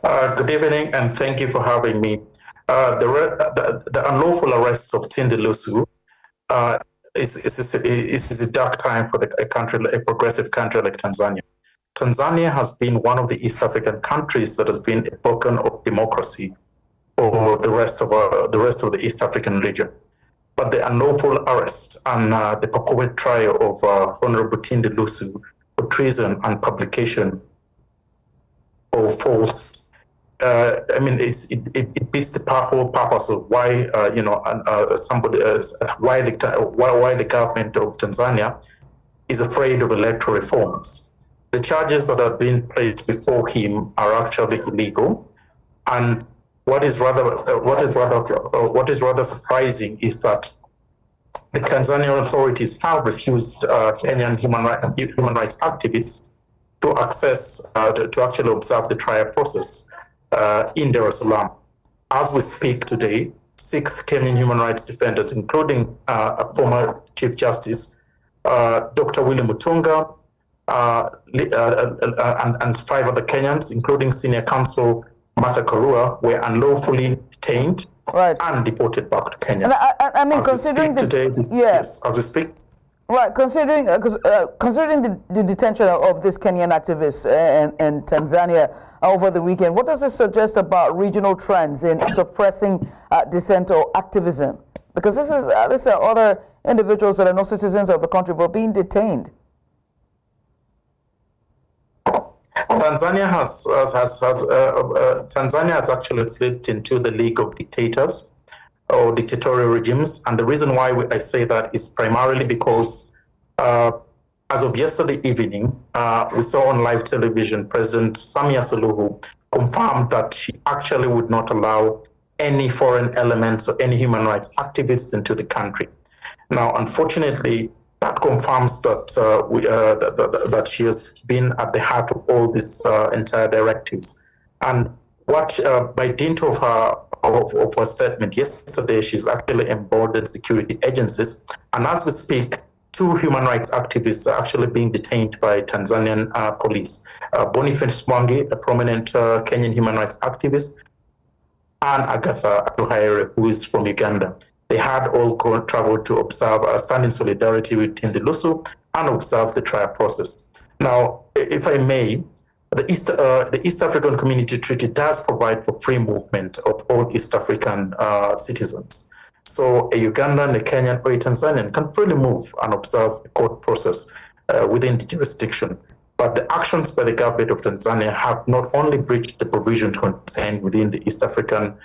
Good evening, and thank you for having me. The unlawful arrests of Tundu Lissu is a dark time for a progressive country like Tanzania. Tanzania has been one of the East African countries that has been a beacon of democracy for the rest of the East African region. But the unlawful arrest and the purported trial of Honorable Tundu Lissu for treason and publication of false. It beats the whole purpose of why why the government of Tanzania is afraid of electoral reforms. The charges that are being placed before him are actually illegal, and what is rather surprising is that the Tanzanian authorities have refused Kenyan human rights activists to access to actually observe the trial process in Salaam. As we speak today, 6 Kenyan human rights defenders, including a former Chief Justice, Dr. William Mutunga, and 5 other Kenyans, including senior counsel Martha Karua, were unlawfully detained and deported back to Kenya. I mean, considering yes, as we speak. Right, considering the detention of this Kenyan activist in Tanzania over the weekend, what does this suggest about regional trends in suppressing dissent or activism? Because these are other individuals that are not citizens of the country but being detained. Tanzania has actually slipped into the league of dictators or dictatorial regimes, and the reason why I say that is primarily because as of yesterday evening, we saw on live television President Samia Suluhu confirmed that she actually would not allow any foreign elements or any human rights activists into the country. Now, unfortunately, that confirms that that she has been at the heart of all these entire directives. And what, by dint of her statement yesterday, she's actually emboldened security agencies. And as we speak, 2 human rights activists are actually being detained by Tanzanian police. Boniface Mwangi, a prominent Kenyan human rights activist, and Agatha Atuhaire, who is from Uganda. They had all traveled to observe, stand in solidarity with Tundu Lissu and observe the trial process. Now, if I may, the East African Community Treaty does provide for free movement of all East African citizens. So a Ugandan, a Kenyan, or a Tanzanian can freely move and observe the court process within the jurisdiction. But the actions by the government of Tanzania have not only breached the provisions contained within the East African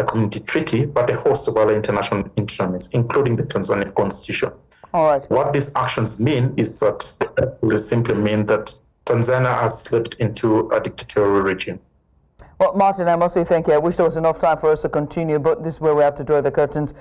Community Treaty, but a host of other international instruments, including the Tanzanian Constitution. All right. What these actions mean is that it will simply mean that Tanzania has slipped into a dictatorial regime. Well, Martin, I must say thank you. I wish there was enough time for us to continue, but this is where we have to draw the curtains.